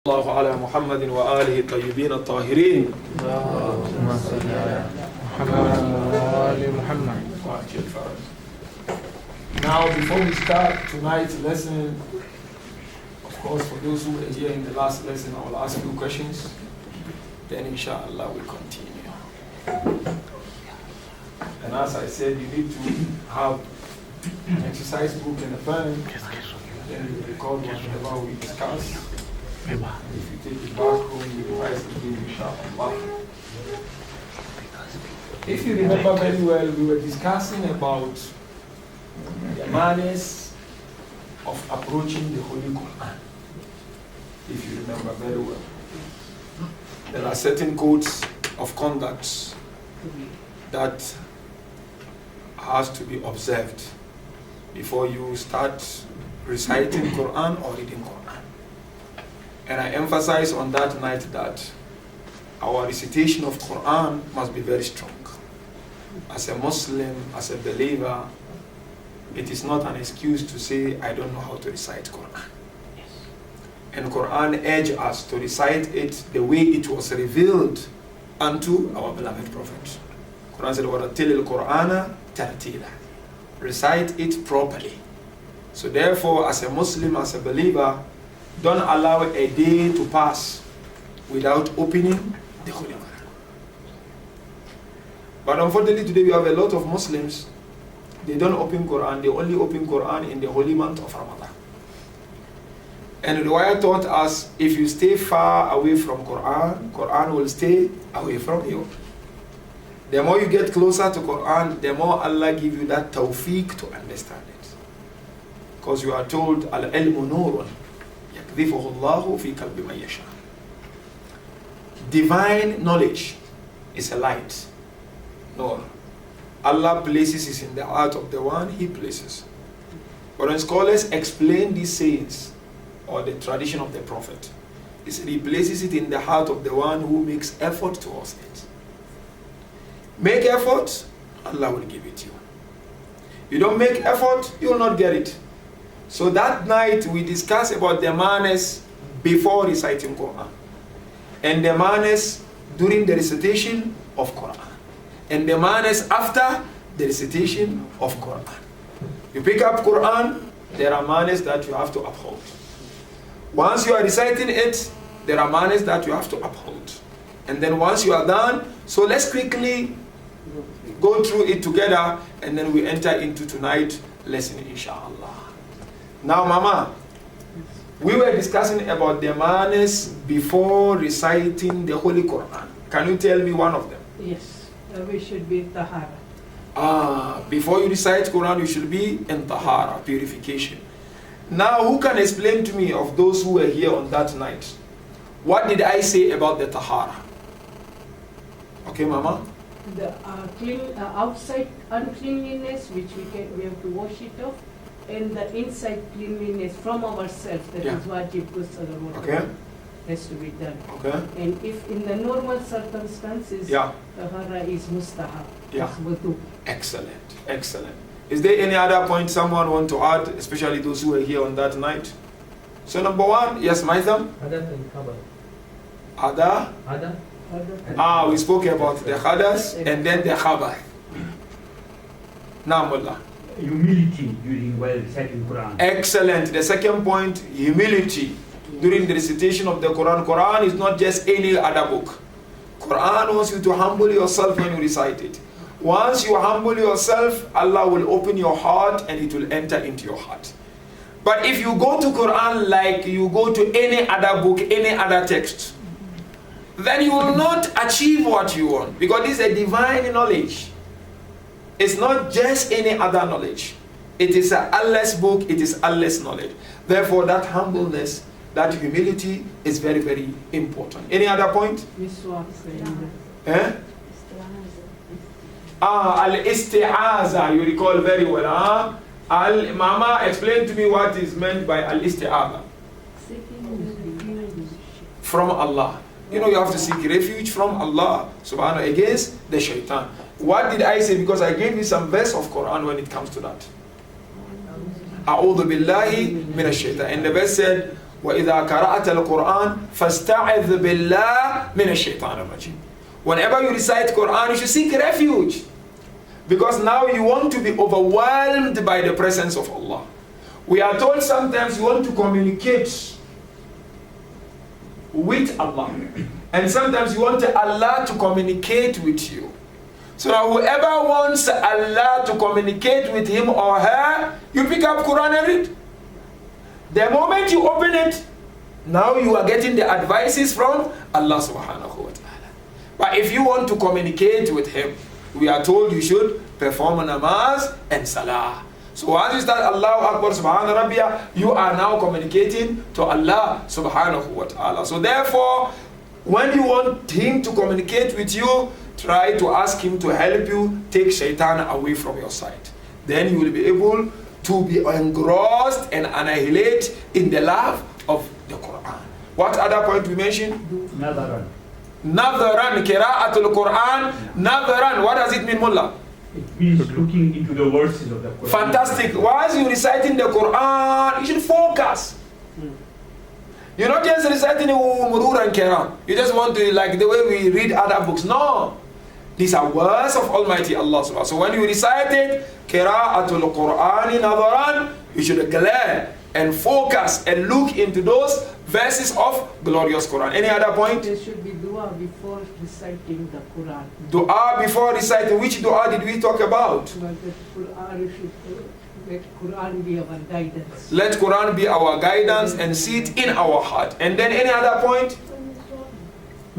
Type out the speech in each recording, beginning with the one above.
الله على محمد وآله الطيبين الطاهرين. اللهم صل على محمد وآل محمد. Now, before we start tonight's lesson, of course, for those who were here in the last lesson, I will ask you questions. Then, inshallah, we continue. And as I said, you need to have an exercise book and a pen. Then you record whatever we discuss. If you take it back home, you revise it again, inshallah. If you remember very well, we were discussing about the manners of approaching the Holy Quran. If you remember very well, there are certain codes of conduct that has to be observed before you start reciting Quran or reading Quran. And I emphasize on that night that our recitation of Quran must be very strong. As a Muslim, as a believer, it is not an excuse to say, I don't know how to recite Quran. Yes. And Quran urges us to recite it the way it was revealed unto our beloved Prophet. Quran said, وَرَتِّلِ الْقُرْآنَ تَرْتِيلًا. Recite it properly. So therefore, as a Muslim, as a believer, don't allow a day to pass without opening the Holy Quran. But unfortunately today we have a lot of Muslims, they don't open Quran, they only open Quran in the holy month of Ramadan. And the Riwayah taught us, if you stay far away from Quran, Quran will stay away from you. The more you get closer to Quran, the more Allah give you that tawfiq to understand it. Because you are told, al-ilmu nurun. Divine knowledge is a light. No. Allah places it in the heart of the one He places. But when scholars explain these sayings or the tradition of the Prophet, He places it in the heart of the one who makes effort towards it. Make effort, Allah will give it to you. You don't make effort, you will not get it. So that night we discussed about the manners before reciting Quran and the manners during the recitation of Quran and the manners after the recitation of Quran. You pick up Quran, there are manners that you have to uphold. Once you are reciting it, there are manners that you have to uphold. And then once you are done, so let's quickly go through it together and then we enter into tonight's lesson, inshallah. Now, Mama, we were discussing about the manners before reciting the Holy Quran. Can you tell me one of them? Yes, we should be tahara. Before you recite Quran, you should be in tahara, purification. Now, who can explain to me of those who were here on that night? What did I say about the tahara? Okay, Mama? The outside uncleanliness, which we have to wash it off. And the inside cleanliness from ourselves, that is wajib ghusl, okay, has to be done. Okay. And if in the normal circumstances, tahara is mustahab. Yeah. Excellent, excellent. Is there any other point someone want to add, especially those who were here on that night? So number one, yes, Maitham? Ada? We spoke about the hadas and then the khabar. Now, Mullah. Humility during while reciting Quran. Excellent. The second point, humility during the recitation of the Quran. Quran is not just any other book. Quran wants you to humble yourself when you recite it. Once you humble yourself, Allah will open your heart and it will enter into your heart. But if you go to Quran like you go to any other book, any other text, then you will not achieve what you want, because this is a divine knowledge. It's not just any other knowledge. It is Allah's book, it is Allah's knowledge. Therefore, that humbleness, that humility is very, very important. Any other point? Al-isti'aza, you recall very well. Mama, explain to me what is meant by al-isti'aza. From Allah. You know, you have to seek refuge from Allah subhanahu against the shaitan. What did I say? Because I gave you some verse of Quran when it comes to that. A'udhu billahi minash shaitan. And the verse said, وَإِذَا قَرَأْتَ الْقُرْآنَ فَاسْتَعِذْ بِاللَّهِ مِنَ الشَّيْطَانِ الرَّجِيمِ. Whenever you recite Quran, you should seek refuge. Because now you want to be overwhelmed by the presence of Allah. We are told sometimes you want to communicate with Allah. And sometimes you want Allah to communicate with you. So now whoever wants Allah to communicate with him or her, you pick up Quran and read. The moment you open it, now you are getting the advices from Allah subhanahu wa ta'ala. But if you want to communicate with him, we are told you should perform namaz and salah. So once you start Allahu Akbar subhanahu rabbiyah, you are now communicating to Allah subhanahu wa ta'ala. So therefore, when you want him to communicate with you, try to ask him to help you take shaitan away from your side. Then you will be able to be engrossed and annihilate in the love of the Quran. What other point we mentioned? Nadaran. Nadaran, Qira'atul Quran, Nadaran. What does it mean, Mullah? It means looking into the verses of the Quran. Fantastic. While you reciting the Quran, you should focus. You're not just reciting Murur and Quran. You just want to, like the way we read other books. No. These are words of Almighty Allah. So when you recite it, Qira'atul Qur'ani Nadaran, you should glare and focus and look into those verses of glorious Quran. Any other point? There should be dua before reciting the Quran. Dua before reciting. Which dua did we talk about? But the Quran should let Quran be our guidance. Let Quran be our guidance and sit in our heart. And then any other point?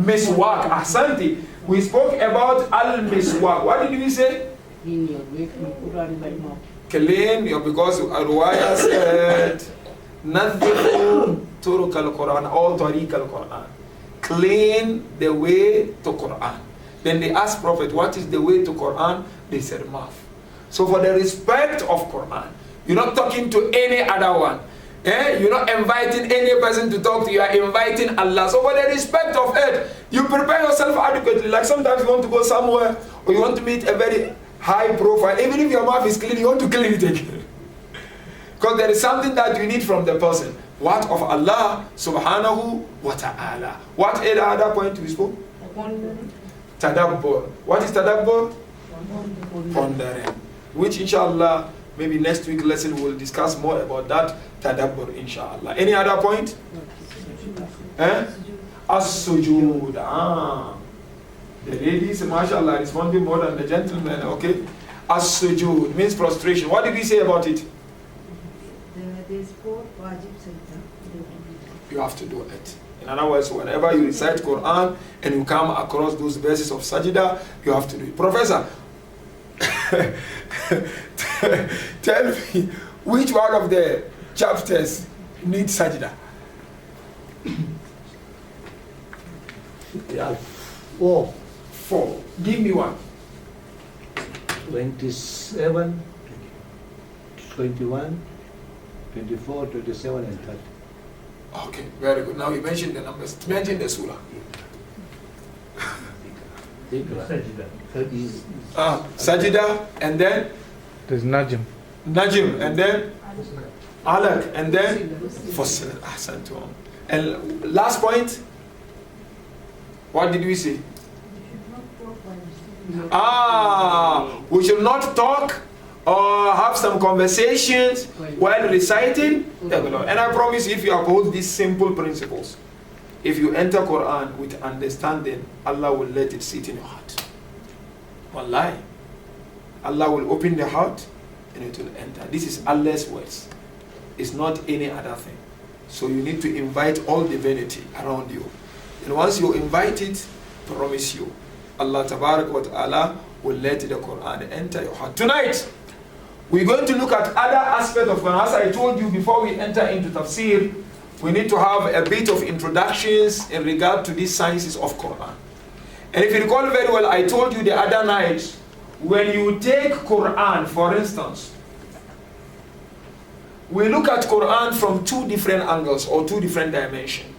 Miswak. Ahsanti. We spoke about al-miswak. What did we say? In your make Quran by mouth. Clean, because Arwaya said, Nadhifu turuk al-Quran or tariq al-Quran. Clean the way to Quran. Then they asked Prophet, what is the way to Quran? They said, mouth. So for the respect of Quran, you're not talking to any other one. You're not inviting any person to talk to you, are inviting Allah. So for the respect of it, you prepare yourself adequately. Like sometimes you want to go somewhere or you want to meet a very high profile. Even if your mouth is clean, you want to clean it again. Because there is something that you need from the person. What of Allah subhanahu wa ta'ala. What other point we spoke? Tadabbur. What is tadabbur? Pondering. Which inshallah, maybe next week lesson we'll discuss more about that. Tadabbur inshallah. Any other point? As-sujud. The ladies, mashallah, responding more than the gentlemen, okay? As-sujud means prostration. What did we say about it? There's 4 wajib sajda. You have to do it. In other words, whenever you recite Quran and you come across those verses of sajda, you have to do it. Professor, tell me, which one of the chapters needs sajda? Yeah. 4. 4. Give me one. 27, 21, 24, 27, and 30. Okay, very good. Now you mentioned the numbers. Mention the surah. Sajda. Sajda, and then There's Najm. Najm, and then Alaq, and then Fussilat. Ahsantum. And last point, what did we say? We should not talk or have some conversations while reciting the Quran. And I promise you, if you uphold these simple principles, if you enter Quran with understanding, Allah will let it sit in your heart. Wallahi. Allah will open the heart and it will enter. This is Allah's words. It's not any other thing. So you need to invite all divinity around you. And once you invite it, promise you, Allah Tabarak wa Ta'ala will let the Quran enter your heart. Tonight, we're going to look at other aspects of Quran. As I told you before we enter into Tafsir, we need to have a bit of introductions in regard to these sciences of Quran. And if you recall very well, I told you the other night, when you take Quran, for instance, we look at Quran from 2 different angles or 2 different dimensions.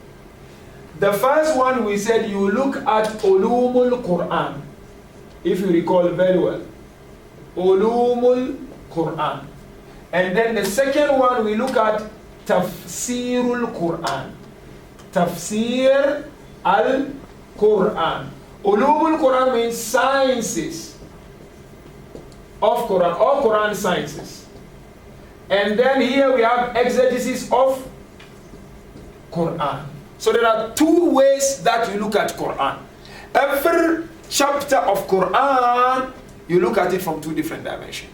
The first one we said you look at Ulumul Quran, if you recall very well. Ulumul Quran. And then the second one we look at Tafsirul Quran. Tafsir al-Quran. Ulumul Quran means sciences of Quran, or Quran sciences. And then here we have exegesis of Quran. So there are two ways that you look at Quran. Every chapter of Quran, you look at it from two different dimensions.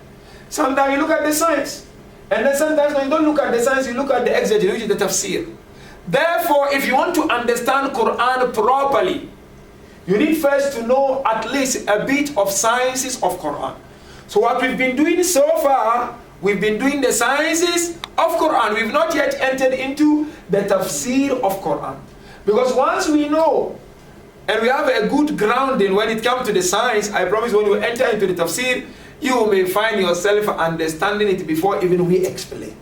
Sometimes you look at the science, and then sometimes when you don't look at the science, you look at the exegesis, which is the tafsir. Therefore, if you want to understand Quran properly, you need first to know at least a bit of sciences of Quran. So what we've been doing so far, we've been doing the sciences of Quran. We've not yet entered into the tafsir of Quran. Because once we know and we have a good grounding when it comes to the science, I promise when you enter into the tafsir, you may find yourself understanding it before even we explain.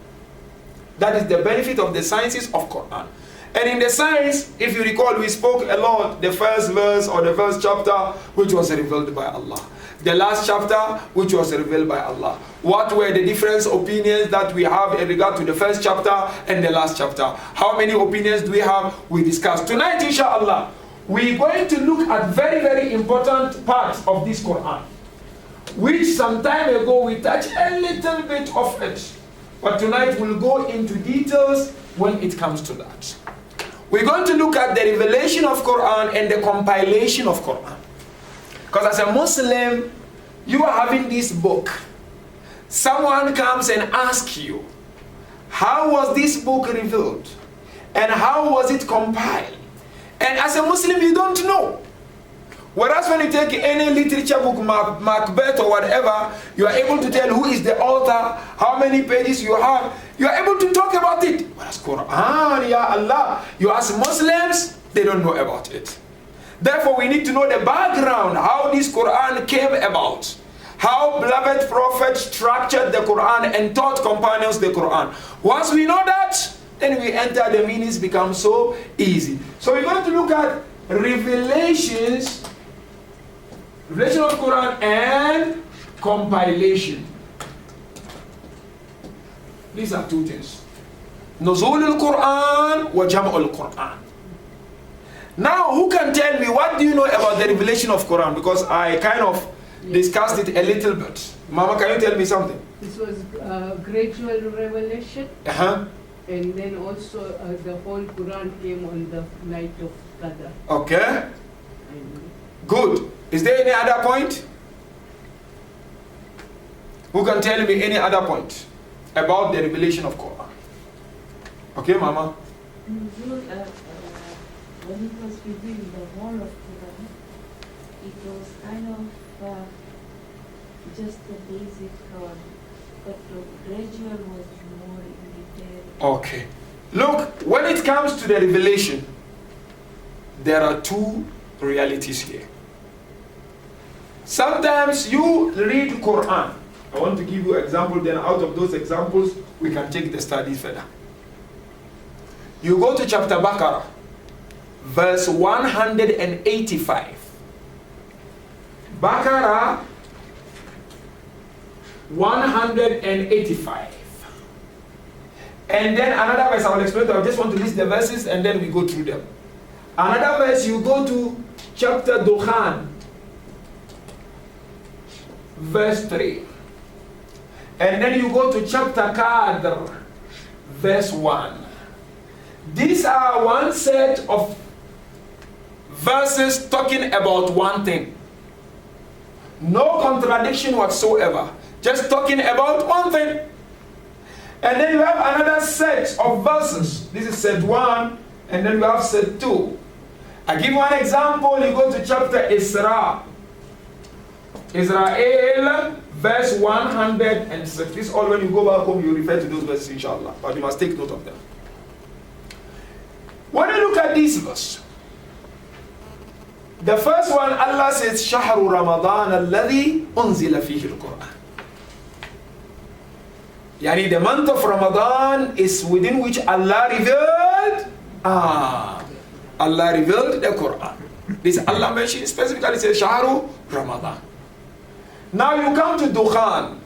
That is the benefit of the sciences of Quran. And in the science, if you recall, we spoke a lot, the first verse or the first chapter, which was revealed by Allah. The last chapter, which was revealed by Allah. What were the different opinions that we have in regard to the first chapter and the last chapter? How many opinions do we have? We discussed. Tonight, inshallah, we're going to look at very, very important parts of this Quran, which some time ago we touched a little bit of it. But tonight we'll go into details when it comes to that. We're going to look at the revelation of Quran and the compilation of Quran. Because as a Muslim, you are having this book. Someone comes and asks you, how was this book revealed? And how was it compiled? And as a Muslim, you don't know. Whereas when you take any literature book, Macbeth or whatever, you are able to tell who is the author, how many pages you have. You are able to talk about it. Whereas Quran, Ya Allah, you ask Muslims, they don't know about it. Therefore, we need to know the background, how this Quran came about. How beloved Prophet structured the Quran and taught companions the Quran. Once we know that, then we enter the meanings become so easy. So we're going to look at revelation of Quran and compilation. These are two things. Nuzul al-Quran wa Jam' al-Quran. Now, who can tell me, what do you know about the revelation of Quran? Because I kind of discussed it a little bit. Mama, can you tell me something? This was gradual revelation. And then also the whole Quran came on the night of Qadr. Okay. Good. Is there any other point? Who can tell me any other point about the revelation of Quran? Okay, Mama. When it was revealed, the whole of Quran, it was kind of just the basic one, but the gradual was more in detail. Okay. Look, when it comes to the revelation, there are two realities here. Sometimes you read Quran. I want to give you an example, then out of those examples, we can take the study further. You go to chapter Baqarah, verse 185. Baqarah 185. And then another verse, I will explain. I just want to list the verses and then we go through them. Another verse, you go to chapter Dukhan, verse 3. And then you go to chapter Qadr, verse 1. These are one set of verses talking about one thing. No contradiction whatsoever. Just talking about one thing. And then you have another set of verses. This is set 1, and then you have set 2. I give one example. You go to chapter Isra. Israel, verse 106. This all when you go back home, you refer to those verses, inshallah. But you must take note of them. When you look at this verse, the first one, Allah says, شهر رمضان الذي أنزل فيه القرآن. Yani the month of Ramadan is within which Allah revealed. Allah revealed the Quran. This Allah mentioned specifically says Shahru Ramadan. Now you come to Dukhan.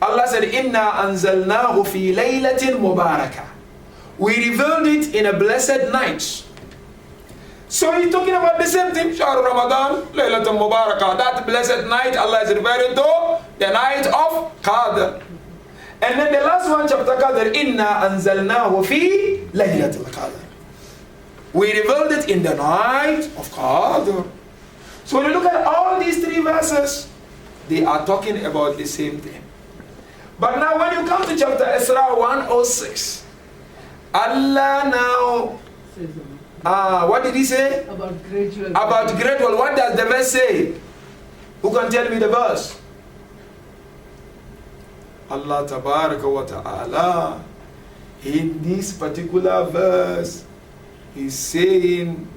Allah said, Inna anzalnahu fi laylatin mubarakah. We revealed it in a blessed night. So he's talking about the same thing. Shahr Ramadan, Laylatul Mubarakah. That blessed night, Allah is referring to the night of Qadr. And then the last one, chapter Qadr, Inna anzalnahu fi Laylatul Qadr. We revealed it in the night of Qadr. So when you look at all these three verses, they are talking about the same thing. But now when you come to chapter Isra 106, Allah now, what did he say? About gradual. About gradual. What does the verse say? Who can tell me the verse? Allah Tabaraka wa Ta'ala, in this particular verse, he's saying,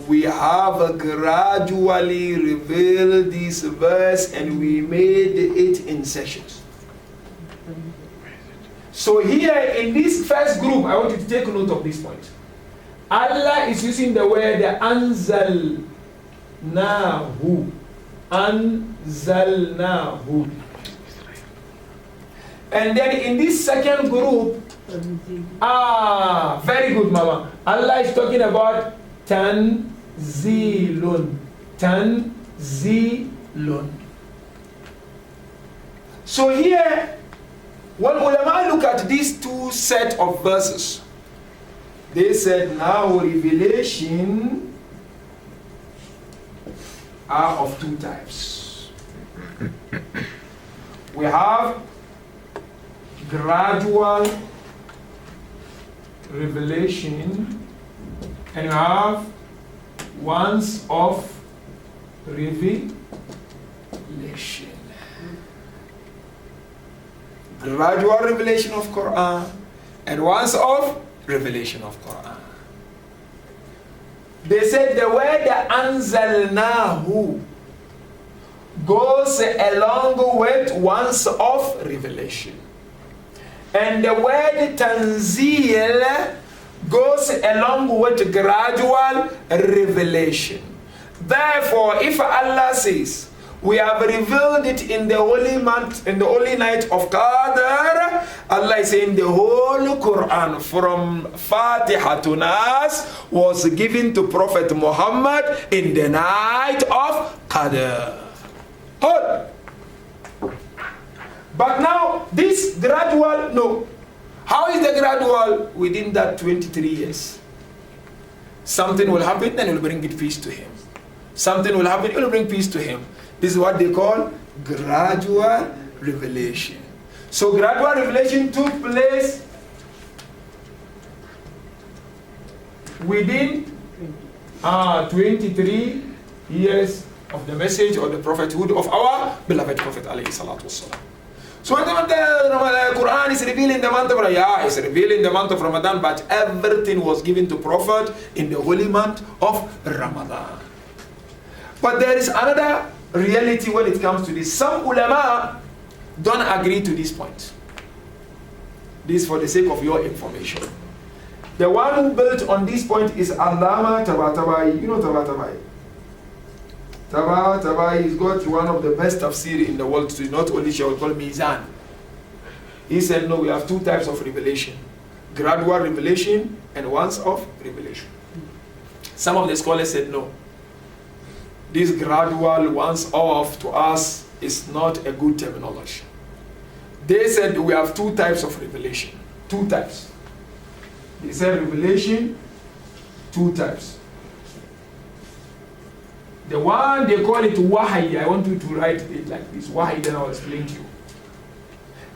we have gradually revealed this verse and we made it in sessions. So here in this first group, I want you to take note of this point. Allah is using the word anzalnahu. Anzalnahu. And then in this second group, very good, Mama. Allah is talking about tanzilun. Tanzilun. So here, when ulama look at these two set of verses, they said now revelation are of two types. We have gradual revelation and you have once of revelation. Gradual revelation of Quran and once of revelation of Quran. They said the word anzalnahu goes along with once of revelation. And the word tanzil goes along with gradual revelation. Therefore, if Allah says, we have revealed it in the holy month, in the holy night of Qadr, Allah is saying the whole Quran from Fatiha to Nas was given to Prophet Muhammad in the night of Qadr. Hold. But now this gradual, no. How is the gradual? Within that 23 years. Something will happen, then it will bring peace to him. Something will happen, it will bring peace to him. This is what they call gradual revelation. So gradual revelation took place within 23 years of the message or the prophethood of our beloved Prophet alayhi salatu wasalam. So when the Quran is revealed in the month of Ramadan, it's revealed in the month of Ramadan, but everything was given to Prophet in the holy month of Ramadan. But there is another reality when it comes to this. Some ulama don't agree to this point. This for the sake of your information. The one who built on this point is Allama Tabatabai. You know Tabatabai? Tabatabai is got one of the best tafsir in the world. So not only shall we call Mizan. He said, no, we have two types of revelation. Gradual revelation and once of revelation. Some of the scholars said no. This gradual once off to us is not a good terminology. They said we have two types of revelation. Two types. They said revelation, two types. The one they call it wahi. I want you to write it like this. Wahi, then I'll explain to you.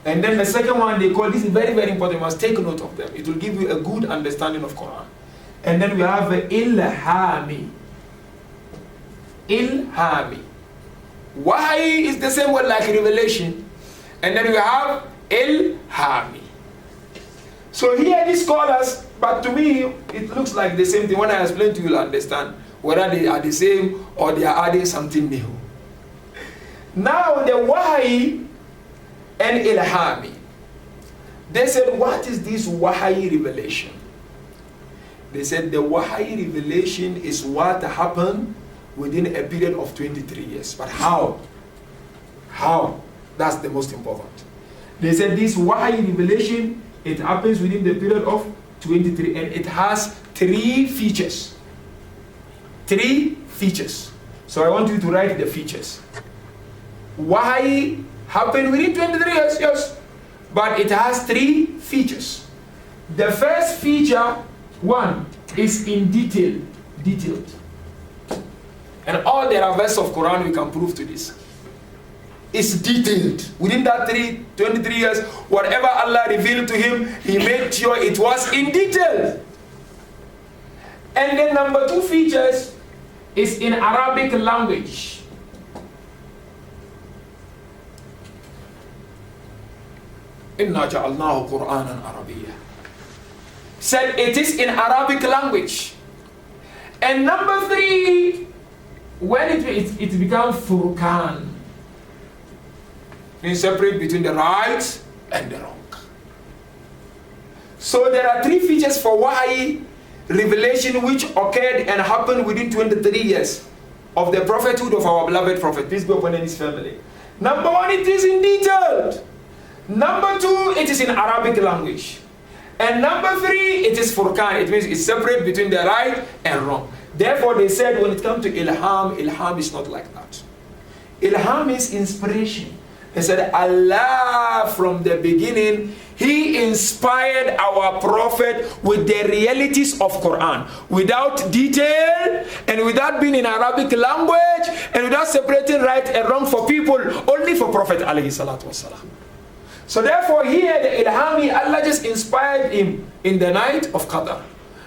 And then the second one they call, this is very, very important. You must take note of them. It will give you a good understanding of Quran. And then we have ilhami. Ilhami. Wahi is the same word like revelation. And then we have ilhami. So here these scholars, but to me it looks like the same thing. When I explain to you, you'll understand whether they are the same or they are adding something new. Now the wahi and ilhami. They said, what is this wahi revelation? They said the wahi revelation is what happened within a period of 23 years. But how? How? That's the most important. They said this wahi revelation, it happens within the period of 23, and it has 3 features. 3 features. So I want you to write the features. Why happened within 23 years? Yes. But it has 3 features. The first feature, 1, is in detailed. And all the verses of Quran we can prove to this. It's detailed. Within that 23 years, whatever Allah revealed to him, he made sure it was in detail. And then number 2 features is in Arabic language. Inna ja'alnahu Qur'anan Arabiyya. Said it is in Arabic language. And number 3, when it becomes Furqan, means separate between the right and the wrong. So there are 3 features for Wahy revelation which occurred and happened within 23 years of the prophethood of our beloved prophet, peace be upon his family. Number 1, it is in detail. Number 2, it is in Arabic language. And number 3, it is Furqan. It means it's separate between the right and wrong. Therefore they said when it comes to ilham is not like that. Ilham is inspiration. They said Allah from the beginning, He inspired our prophet with the realities of Quran, without detail and without being in Arabic language and without separating right and wrong for people, only for Prophet alayhi salatu wasalam. So therefore here the ilhami, Allah just inspired him in the night of Qadr.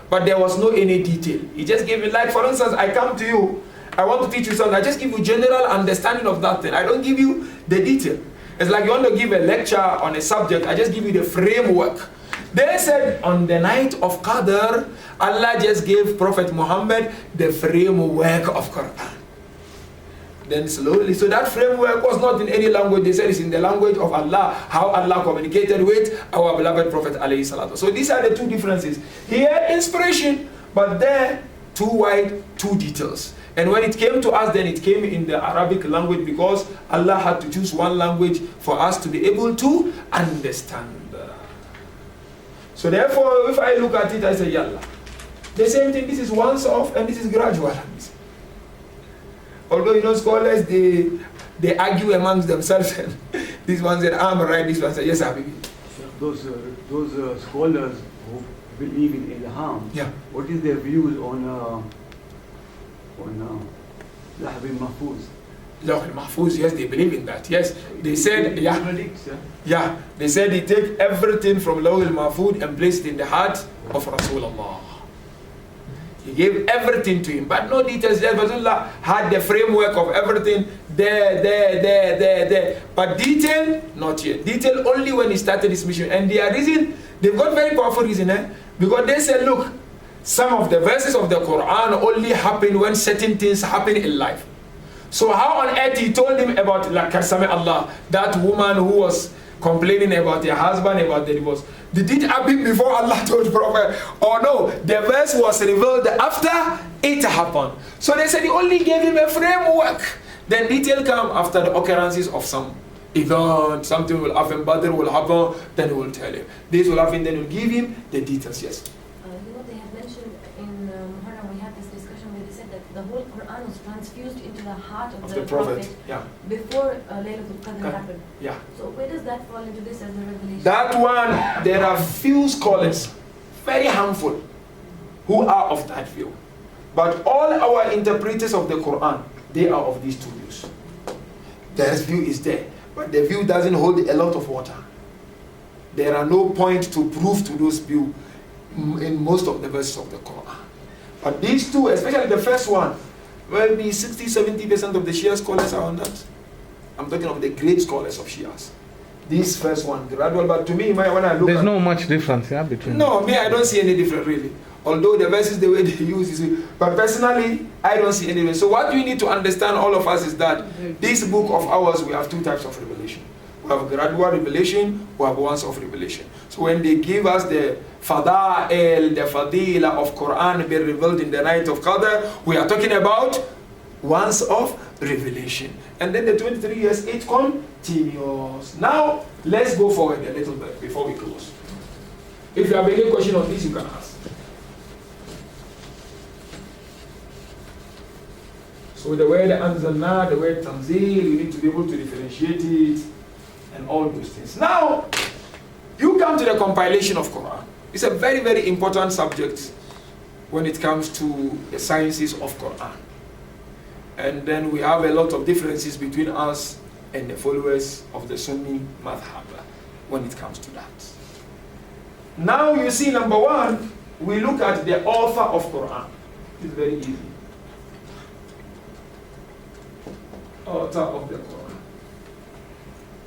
But there was no any detail. He just gave me, like for instance, I come to you, I want to teach you something, I just give you general understanding of that thing. I don't give you the detail. It's like you want to give a lecture on a subject, I just give you the framework. They said on the night of Qadr, Allah just gave Prophet Muhammad the framework of Quran. Then slowly, so that framework was not in any language, they said it's in the language of Allah, how Allah communicated with our beloved Prophet alayhi salatu. So these are the 2 differences. Here, inspiration, but there, 2 wide, 2 details. And when it came to us, then it came in the Arabic language because Allah had to choose one language for us to be able to understand. So therefore, if I look at it, I say, Yallah. The same thing, this is once off and this is gradual. Although, scholars, they argue amongst themselves. This one said, I'm right, this one said, yes, Habibi. Those scholars who believe in Ilham, yeah. What is their views on Lawh al-Mahfuz? Lawh al-Mahfuz, yes, they believe in that. Yes, they said, yeah, they said they take everything from Lawh al-Mahfuz and place it in the heart of Rasulullah. He gave everything to him, but no details. Rasulullah had the framework of everything there. But detail, not yet. Detail only when he started his mission. And their reason, they've got very powerful reason, because they said, look, some of the verses of the Quran only happen when certain things happen in life. So how on earth he told him about Allah, that woman who was complaining about her husband, about the divorce. Did it happen before Allah told the Prophet? Or no, the verse was revealed after it happened. So they said he only gave him a framework. Then detail come after the occurrences of some event, something will happen, Badr will happen, then he will tell him. This will happen, then he will give him the details, yes. They have mentioned in Muharram, we had this discussion where they said that the whole Quran was transfused into the heart of the Prophet before Laylatul Qadr happened. Yeah. So where does that fall into this as a revelation? That one, there are few scholars, very handful, who are of that view. But all our interpreters of the Quran, they are of these 2 views. Their view is there, but the view doesn't hold a lot of water. There are no point to prove to those views in most of the verses of the Quran. But these 2, especially the first one, well, be 60-70% of the Shia scholars are on that. I'm talking of the great scholars of Shias. This first one, gradual, but to me, when I look there's no much difference, between No, me, I don't see any difference, really. Although the verses, the way they use is, but personally, I don't see any difference. So what we need to understand, all of us, is that this book of ours, we have 2 types of revelation. We have gradual revelation, we have once-off revelation. So when they give us the Fada'il, the Fadila of Quran being revealed in the night of Qadr, we are talking about once-off revelation. And then the 23 years, it continues. Now, let's go forward a little bit before we close. If you have any question on this, you can ask. So the word anzalna, the word tanzil, you need to be able to differentiate it and all those things. Now, you come to the compilation of Quran. It's a very, very important subject when it comes to the sciences of Quran. And then we have a lot of differences between us and the followers of the Sunni madhab when it comes to that. Now you see, number one, we look at the author of Quran. It's very easy. Author of the Quran.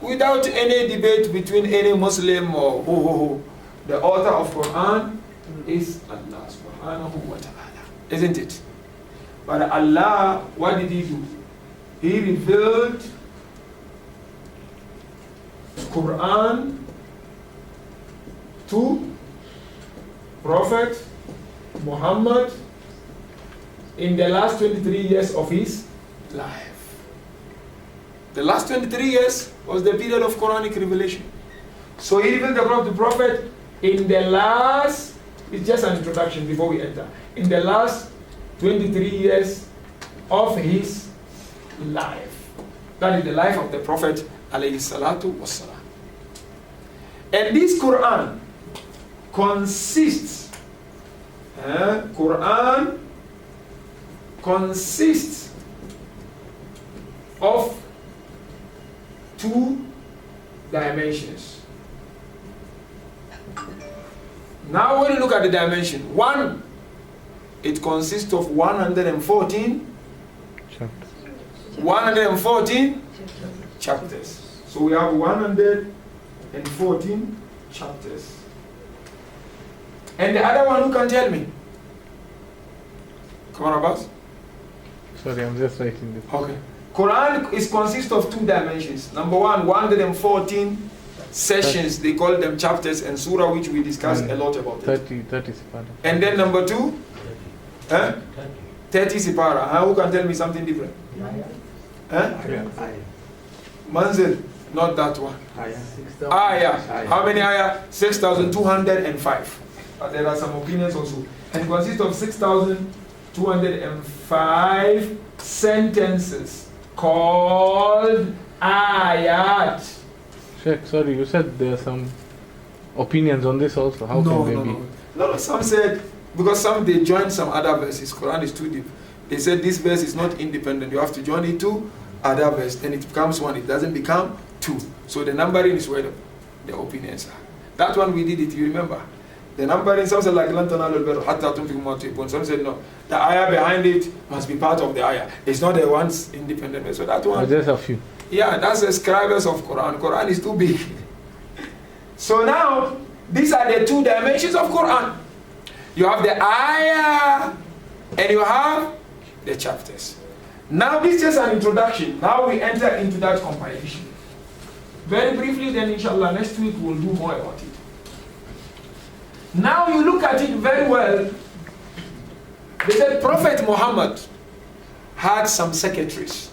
Without any debate between any Muslim or who, the author of Quran is Allah subhanahu wa ta'ala. Isn't it? But Allah, what did He do? He revealed Quran to Prophet Muhammad in the last 23 years of his life. The last 23 years was the period of Quranic revelation. So He revealed the Prophet in the last, it's just an introduction before we enter, in the last 23 years of his life. That is the life of the Prophet alayhi salatu wassalam. And this Quran consists of two dimensions. Now when you look at the dimension, one, it consists of 114 chapters. So we have 114 chapters. And the other one, who can tell me? Come on, Abbas. Sorry, I'm just writing this. Okay. Quran consists of two dimensions. Number one, 114 sessions, they call them chapters, and surah, which we discussed a lot about 30 sipara. And then number two, 30 sipara. Who can tell me something different? Manzil, not that one. Ayah. How many ayah? 6,205. But there are some opinions also. And it consists of 6,205 sentences called ayat. Sheikh, sorry, you said there are some opinions on this also. How can they be? No, some said, because they joined some other verses. Quran is too deep. They said this verse is not independent. You have to join it to other verse. Then it becomes one. It doesn't become two. So the numbering is where the opinions are. That one we did it, you remember? The numbering, some said like some said no. The ayah behind it must be part of the ayah. It's not the one's independent. So that one. Just a few. Yeah, that's the scribes of Quran. Quran is too big. So now, these are the two dimensions of Quran. You have the ayah and you have the chapters. Now this is just an introduction. Now we enter into that compilation. Very briefly, then inshallah next week we'll do more about it. Now you look at it very well. They said Prophet Muhammad had some secretaries.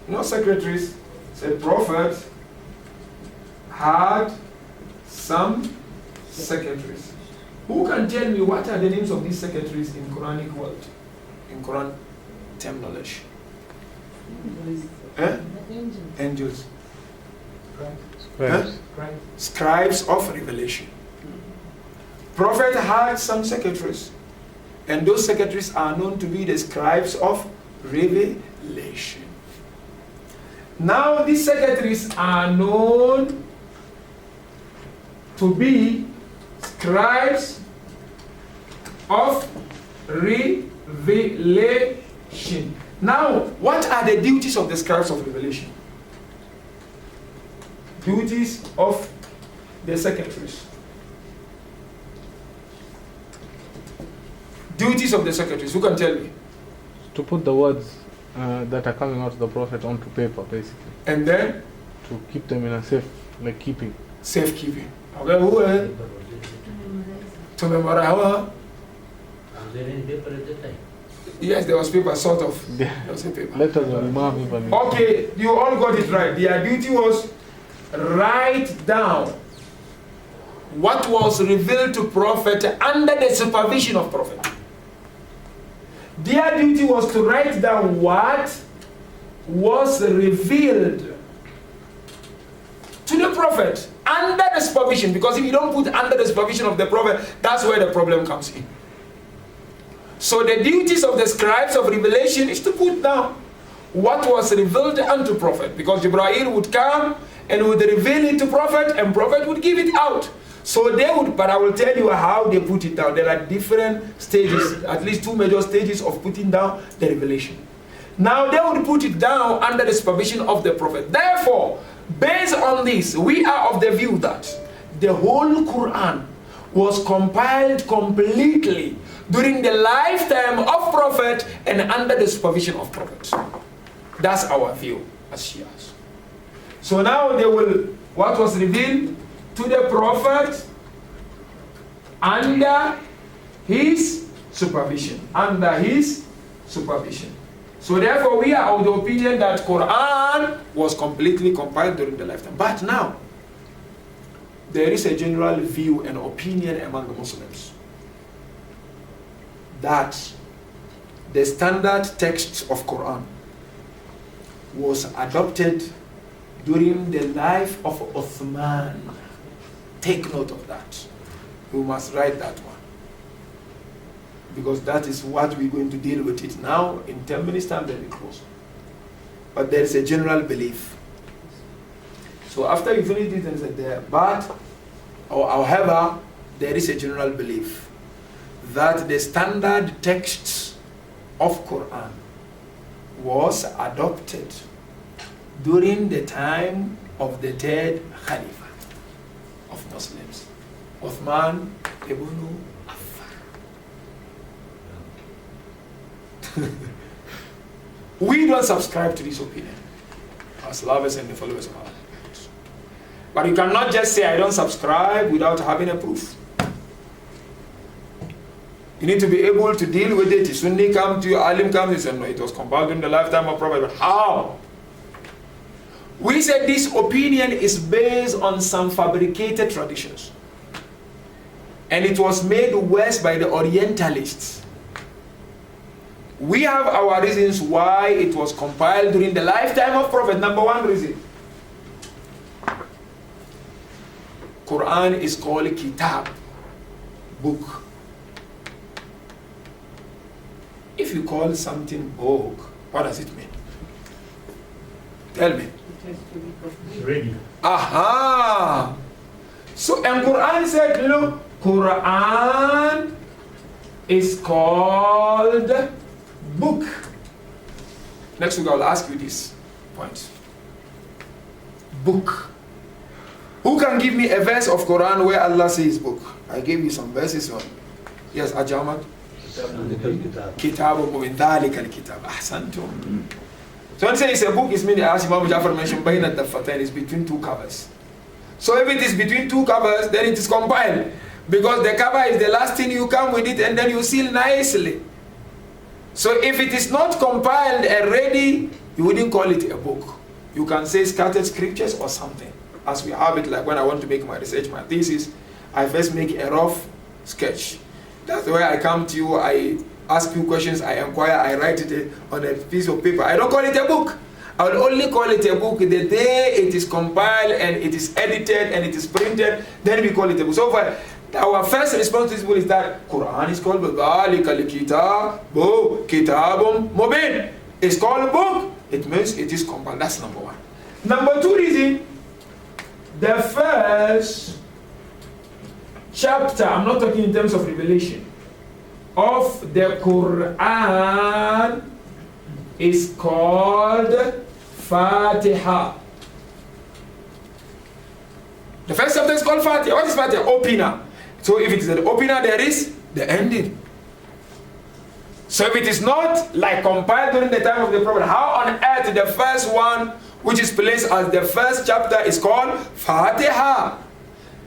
No secretaries. Said Prophet had some secretaries. Who can tell me what are the names of these secretaries in Quranic world? In Quran terminology? Angels. Scribes of revelation. Prophet had some secretaries. And those secretaries are known to be the scribes of revelation. Now these secretaries are known to be scribes of revelation. Now, what are the duties of the scribes of revelation? Duties of the secretaries. Duties of the secretaries. Who can tell me? To put the words that are coming out of the Prophet onto paper, basically. And then? To keep them in a safe, keeping. Safe keeping. Okay, who else? To memorize. Was there any paper at that time? Yes, there was paper, sort of. There was a paper. Letters of Imam. Okay, you all got it right. Their duty was write down what was revealed to Prophet under the supervision of Prophet. Their duty was to write down what was revealed to the Prophet under the supervision, because if you don't put under the supervision of the Prophet, that's where the problem comes in. So the duties of the scribes of revelation is to put down what was revealed unto Prophet, because Jibreel would come and would reveal it to Prophet, and Prophet would give it out. So they would, but I will tell you how they put it down. There are different stages, at least two major stages of putting down the revelation. Now they would put it down under the supervision of the Prophet. Therefore, based on this, we are of the view that the whole Quran was compiled completely during the lifetime of Prophet and under the supervision of Prophet. That's our view as Shias. So now they will, what was revealed to the Prophet under his supervision. Under his supervision. So therefore we are of the opinion that Quran was completely compiled during the lifetime. But now, there is a general view and opinion among the Muslims that the standard text of Quran was adopted during the life of Uthman. Take note of that. You must write that one, because that is what we're going to deal with it now. In 10 minutes time, then we close. But there is a general belief. So after you finish it, and there, but however, there is a general belief that the standard text of Quran was adopted during the time of the third Khalifa of Muslims, Uthman ibn Affan. We don't subscribe to this opinion as lovers and the followers of Allah. But you cannot just say I don't subscribe without having a proof. You need to be able to deal with it. Sunni come to you, Alim comes, you say no, it was compiled during the lifetime of Prophet. But how? We said this opinion is based on some fabricated traditions. And it was made worse by the Orientalists. We have our reasons why it was compiled during the lifetime of Prophet. Number one reason. Quran is called Kitab, book. If you call something book, what does it mean? Tell me. It's ready. Aha! So, and Quran said, look, Quran is called book. Next week I will ask you this point. Book. Who can give me a verse of Quran where Allah says book? I gave you some verses on. Yes, Ajamat. Kitabu min dhalika al-kitab. Ahsantum. So when say it's a book, it's meaning, as Imam Jafar mentioned, bayna ad-daffatayn, is between two covers. So if it is between two covers, then it is compiled. Because the cover is the last thing you come with it and then you seal nicely. So if it is not compiled and ready, you wouldn't call it a book. You can say scattered scriptures or something. As we have it, like when I want to make my research, my thesis, I first make a rough sketch. That's the way I come to you, I ask you questions, I inquire, I write it on a piece of paper. I don't call it a book. I will only call it a book the day it is compiled and it is edited and it is printed, then we call it a book. So far, our first responsibility is that Quran is called Kitabum Mubin. It's called a book. It means it is compiled. That's number one. Number two reason, the first chapter, I'm not talking in terms of revelation, of the Quran is called Fatiha. The first chapter is called Fatiha. What is Fatiha? Opener. So if it is the opener, there is the ending. So if it is not like compiled during the time of the Prophet, how on earth the first one, which is placed as the first chapter, is called Fatiha?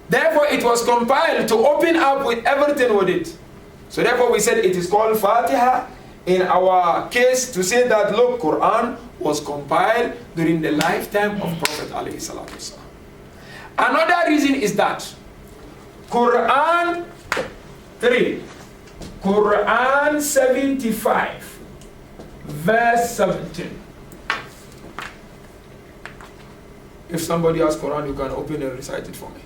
Therefore, it was compiled to open up with everything with it. So therefore, we said it is called Fatiha. In our case, to say that, look, Quran was compiled during the lifetime of Prophet ﷺ. Another reason is that Quran 3. Quran 75, verse 17. If somebody has Quran, you can open and recite it for me.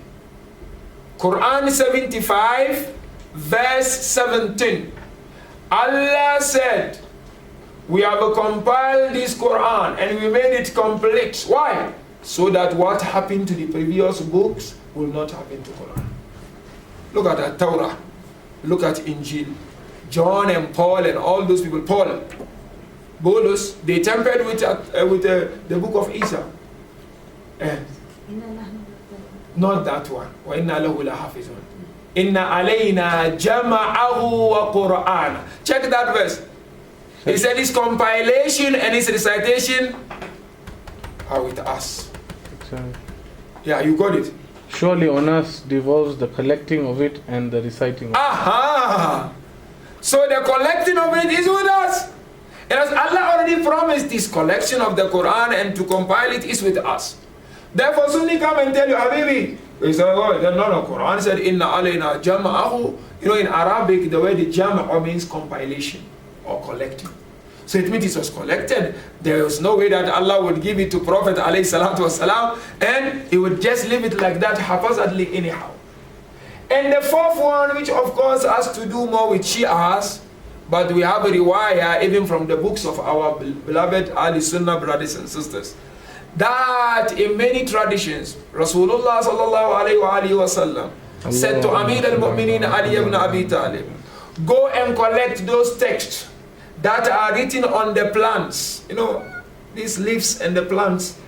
Quran 75, verse 17. Allah said, we have compiled this Quran and we made it complete. Why? So that what happened to the previous books will not happen to Quran. Look at the Torah. Look at Injil. John and Paul and all those people. Paul, Bolus, they tampered with the book of Isa. Not that one. وَإِنَّا لَهُ لَحَافِظُونَ إِنَّ عَلَيْنَا جَمَعَهُ وَقُرْآنَ. Check that verse. He said his compilation and his recitation are with us. Yeah, you got it. Surely on us devolves the collecting of it and the reciting of it. Aha! So the collecting of it is with us. As Allah already promised this collection of the Quran and to compile it is with us. Therefore, Sunni come and tell you, Habibi, we say, oh, no, Quran said, Inna alayna jama'ahu. You know, in Arabic, the word jama'a means compilation or collecting. So it means it was collected. There was no way that Allah would give it to Prophet alayhi salatu wasalam and he would just leave it like that haphazardly anyhow. And the fourth one, which of course has to do more with Shi'as, but we have a riwayah even from the books of our beloved Ahli Sunnah brothers and sisters, that in many traditions, Rasulullah sallallahu alayhi wa sallam said to Amir al-Mu'minin Ali ibn Abi Talib, go and collect those texts that are written on the plants, you know, these leaves and the plants.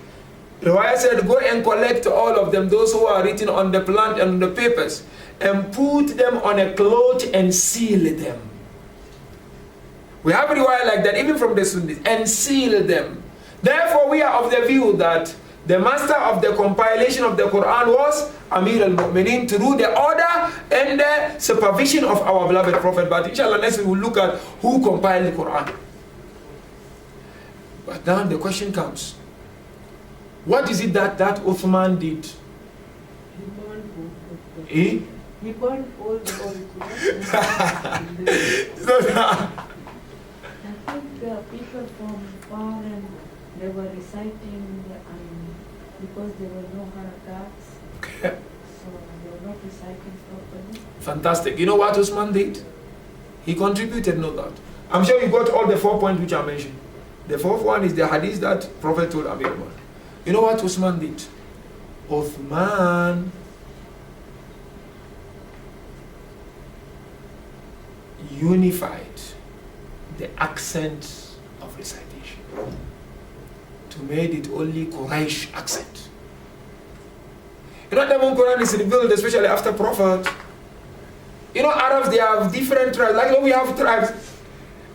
Riwayah said, go and collect all of them, those who are written on the plant and the papers, and put them on a cloth and seal them. We have a riwayah like that, even from the Sunnis, and seal them. Therefore, we are of the view that the master of the compilation of the Quran was Amir al-Mu'minin through the order and the supervision of our beloved Prophet. But inshallah, next we will look at who compiled the Quran. But now the question comes, what is it that Uthman did? He burned all the Quran. I think people from foreign, they were reciting because there were no harakats, Okay. so they were not reciting properly. Fantastic. You know what Uthman did? He contributed, no doubt. I'm sure you got all the 4 points which I mentioned. The fourth one is the hadith that Prophet told Amir. You know what Uthman did? Uthman unified the accent of recitation to make it only Quraysh accent. You know that when Quran is revealed, especially after Prophet, you know Arabs, they have different tribes. Like, you know, we have tribes.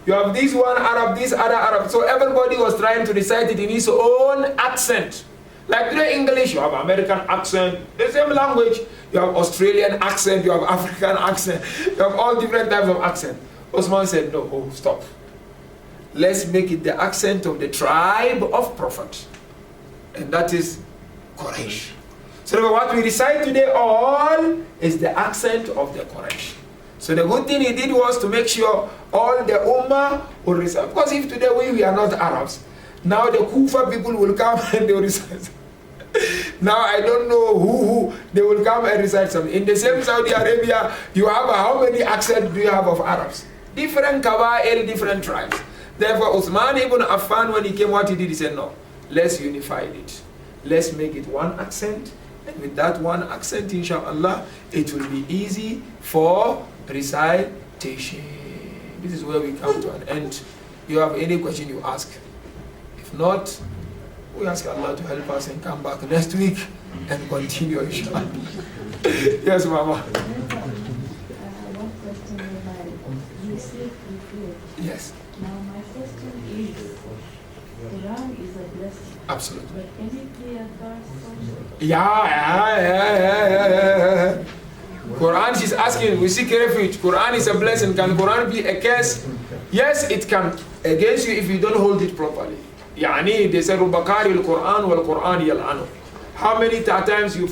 You have this one Arab, this other Arab. So everybody was trying to recite it in his own accent. Like today English, you have American accent, the same language. You have Australian accent, you have African accent, you have all different types of accent. Osman said, no, stop. Let's make it the accent of the tribe of Prophet. And that is Quraysh. So what we recite today all is the accent of the Quraysh. So the good thing he did was to make sure all the Ummah will recite. Because if today we are not Arabs, now the Kufa people will come and they will recite. Now I don't know who they will come and recite something. In the same Saudi Arabia, you have how many accents do you have of Arabs? Different Kaba'il, different tribes. Therefore, Uthman ibn Affan, when he came, what he did, he said, no, let's unify it. Let's make it one accent. And with that one accent, inshallah, it will be easy for recitation. This is where we come to an end. You have any question, you ask. If not, we ask Allah to help us and come back next week and continue, inshallah. Yes, Mama. One question about you say fulfilled. Yes. Now my question is, Quran is a blessing. Absolutely. But can you play a verse also? Yeah. Quran, she's asking, we seek refuge. Quran is a blessing. Can Quran be a curse? Yes, it can against you if you don't hold it properly. يعني they say رُبَّ قَارِئِ الْقُرْآنِ وَالْقُرْآنِ يَلْعَنُهُ. How many times you